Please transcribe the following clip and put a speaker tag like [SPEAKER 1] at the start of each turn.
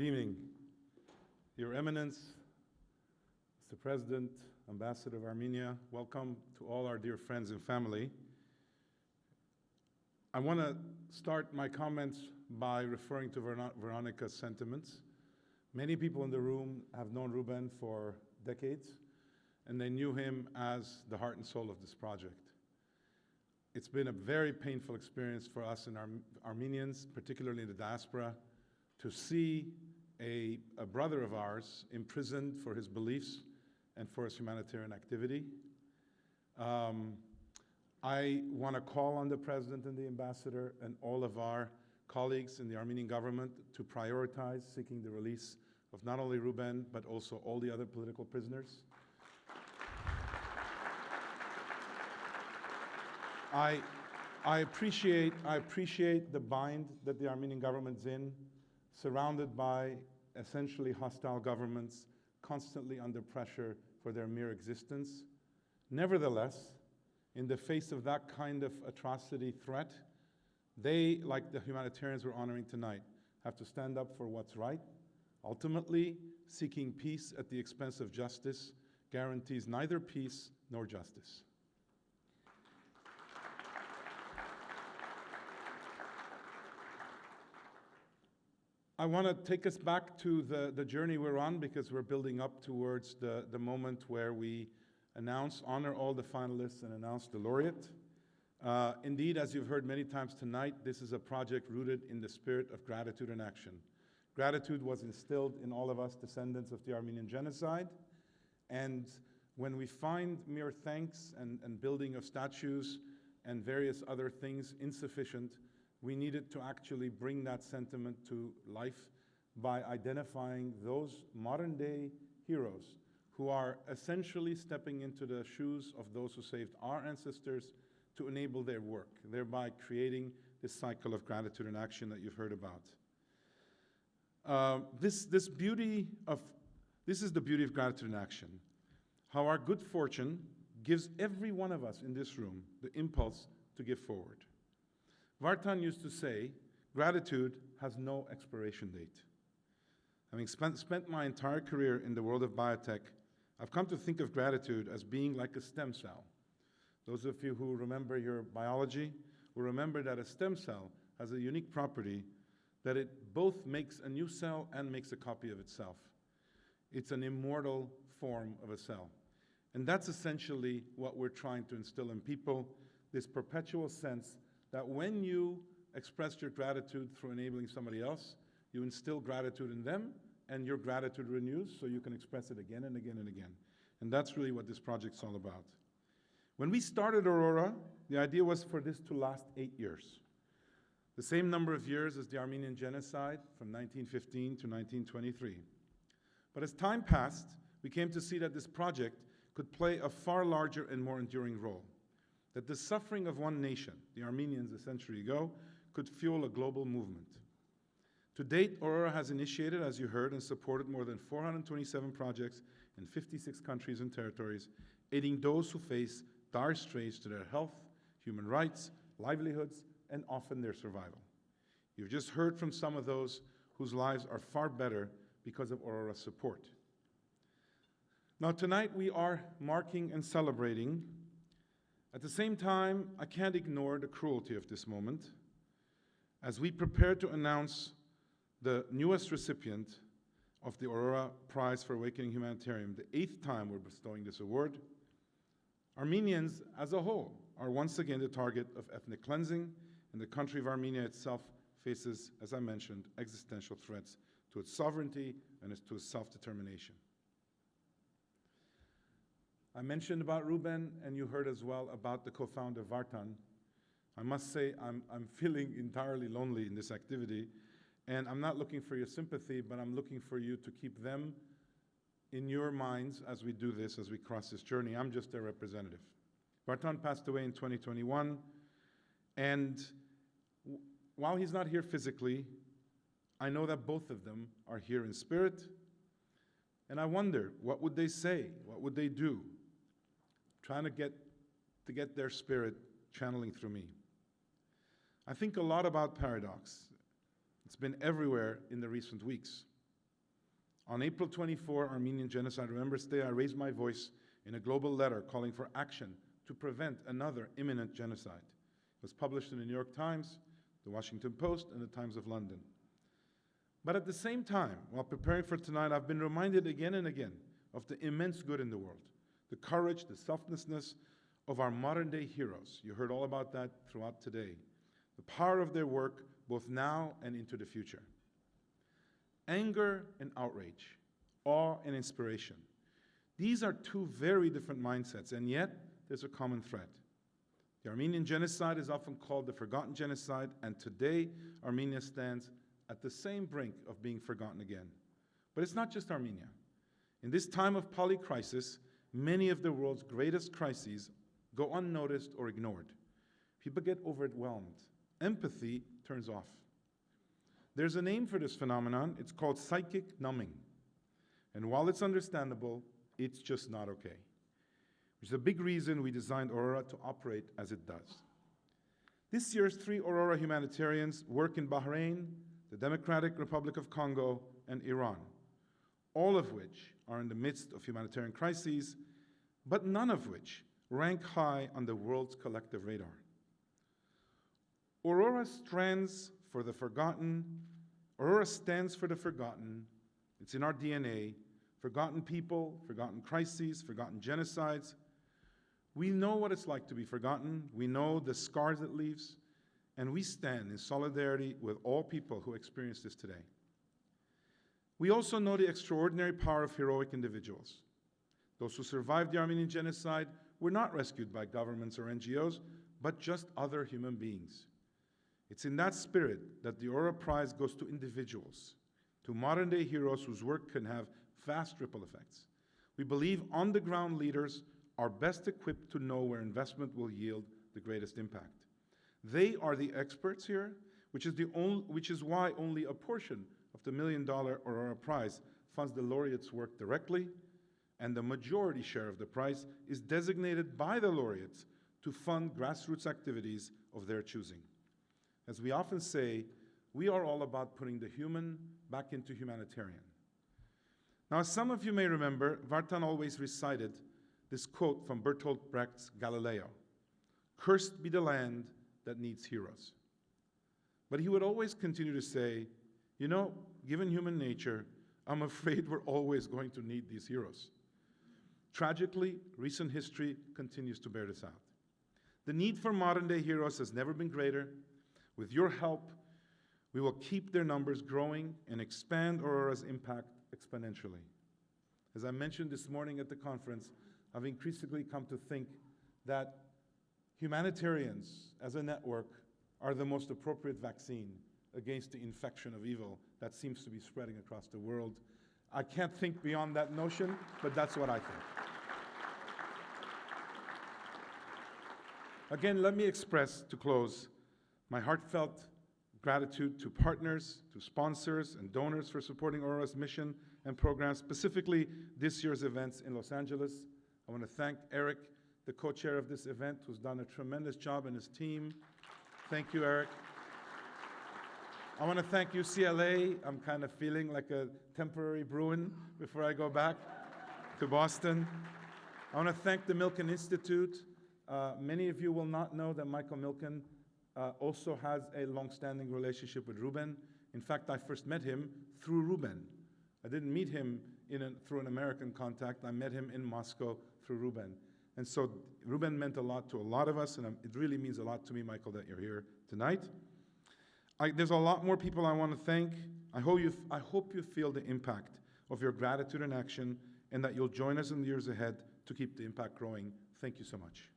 [SPEAKER 1] Good evening. Your Eminence, Mr. President, Ambassador of Armenia, welcome to all our dear friends and family. I want to start my comments by referring to Veronica's sentiments. Many people in the room have known Ruben for decades, and they knew him as the heart and soul of this project. It's been a very painful experience for us and Armenians, particularly in the diaspora, to see a brother of ours imprisoned for his beliefs and for his humanitarian activity. I want to call on the President and the Ambassador and all of our colleagues in the Armenian government to prioritize seeking the release of not only Ruben, but also all the other political prisoners. I appreciate the bind that the Armenian government's in, surrounded by essentially hostile governments, constantly under pressure for their mere existence. Nevertheless, in the face of that kind of atrocity threat, they, like the humanitarians we're honoring tonight, have to stand up for what's right. Ultimately, seeking peace at the expense of justice guarantees neither peace nor justice. I want to take us back to the journey we're on, because we're building up towards the moment where we honor all the finalists and announce the laureate. Indeed, as you've heard many times tonight, this is a project rooted in the spirit of gratitude and action. Gratitude was instilled in all of us, descendants of the Armenian genocide. And when we find mere thanks and building of statues and various other things insufficient, we needed to actually bring that sentiment to life by identifying those modern-day heroes who are essentially stepping into the shoes of those who saved our ancestors to enable their work, thereby creating this cycle of gratitude and action that you've heard about. This is the beauty of gratitude and action, how our good fortune gives every one of us in this room the impulse to give forward. Vartan used to say, gratitude has no expiration date. Having spent my entire career in the world of biotech, I've come to think of gratitude as being like a stem cell. Those of you who remember your biology will remember that a stem cell has a unique property that it both makes a new cell and makes a copy of itself. It's an immortal form of a cell. And that's essentially what we're trying to instill in people, this perpetual sense that when you express your gratitude through enabling somebody else, you instill gratitude in them, and your gratitude renews, so you can express it again and again and again. And that's really what this project's all about. When we started Aurora, the idea was for this to last 8 years. The same number of years as the Armenian genocide from 1915 to 1923. But as time passed, we came to see that this project could play a far larger and more enduring role. That the suffering of one nation, the Armenians a century ago, could fuel a global movement. To date, Aurora has initiated, as you heard, and supported more than 427 projects in 56 countries and territories, aiding those who face dire straits to their health, human rights, livelihoods, and often their survival. You've just heard from some of those whose lives are far better because of Aurora's support. Now, tonight we are marking and celebrating. At the same time, I can't ignore the cruelty of this moment. As we prepare to announce the newest recipient of the Aurora Prize for Awakening Humanitarian, the 8th time we're bestowing this award, Armenians as a whole are once again the target of ethnic cleansing, and the country of Armenia itself faces, as I mentioned, existential threats to its sovereignty and to its self-determination. I mentioned about Ruben, and you heard as well about the co-founder Vartan. I must say I'm feeling entirely lonely in this activity, and I'm not looking for your sympathy, but I'm looking for you to keep them in your minds as we do this, as we cross this journey. I'm just their representative. Vartan passed away in 2021, and while he's not here physically, I know that both of them are here in spirit, and I wonder, what would they say? What would they do? Trying to get their spirit channeling through me. I think a lot about paradox. It's been everywhere in the recent weeks. On April 24, Armenian Genocide Remembrance Day, I raised my voice in a global letter calling for action to prevent another imminent genocide. It was published in the New York Times, the Washington Post, and the Times of London. But at the same time, while preparing for tonight, I've been reminded again and again of the immense good in the world, the courage, the selflessness of our modern-day heroes. You heard all about that throughout today. The power of their work, both now and into the future. Anger and outrage, awe and inspiration. These are two very different mindsets, and yet there's a common thread. The Armenian genocide is often called the forgotten genocide, and today Armenia stands at the same brink of being forgotten again. But it's not just Armenia. In this time of polycrisis, many of the world's greatest crises go unnoticed or ignored. People get overwhelmed. Empathy turns off. There's a name for this phenomenon. It's called psychic numbing. And while it's understandable, it's just not okay. Which is a big reason we designed Aurora to operate as it does. This year's 3 Aurora humanitarians work in Bahrain, the Democratic Republic of Congo, and Iran, all of which are in the midst of humanitarian crises, but none of which rank high on the world's collective radar. Aurora stands for the forgotten. Aurora stands for the forgotten. It's in our DNA. Forgotten people, forgotten crises, forgotten genocides. We know what it's like to be forgotten. We know the scars it leaves. And we stand in solidarity with all people who experience this today. We also know the extraordinary power of heroic individuals. Those who survived the Armenian genocide were not rescued by governments or NGOs, but just other human beings. It's in that spirit that the Aurora Prize goes to individuals, to modern-day heroes whose work can have vast ripple effects. We believe on-the-ground leaders are best equipped to know where investment will yield the greatest impact. They are the experts here, which is why only a portion of the $1 million Aurora Prize funds the laureates' work directly, and the majority share of the prize is designated by the laureates to fund grassroots activities of their choosing. As we often say, we are all about putting the human back into humanitarian. Now, as some of you may remember, Vartan always recited this quote from Bertolt Brecht's Galileo: "Cursed be the land that needs heroes." But he would always continue to say, you know, given human nature, I'm afraid we're always going to need these heroes. Tragically, recent history continues to bear this out. The need for modern-day heroes has never been greater. With your help, we will keep their numbers growing and expand Aurora's impact exponentially. As I mentioned this morning at the conference, I've increasingly come to think that humanitarians as a network are the most appropriate vaccine against the infection of evil that seems to be spreading across the world. I can't think beyond that notion, but that's what I think. Again, let me express, to close, my heartfelt gratitude to partners, to sponsors and donors for supporting Aurora's mission and programs, specifically this year's events in Los Angeles. I want to thank Eric, the co-chair of this event, who's done a tremendous job, and his team. Thank you, Eric. I want to thank UCLA. I'm kind of feeling like a temporary Bruin before I go back to Boston. I want to thank the Milken Institute. Many of you will not know that Michael Milken also has a long-standing relationship with Ruben. In fact, I first met him through Ruben. I didn't meet him through an American contact. I met him in Moscow through Ruben. And so Ruben meant a lot to a lot of us, and it really means a lot to me, Michael, that you're here tonight. There's a lot more people I want to thank. I hope you feel the impact of your gratitude and action, and that you'll join us in the years ahead to keep the impact growing. Thank you so much.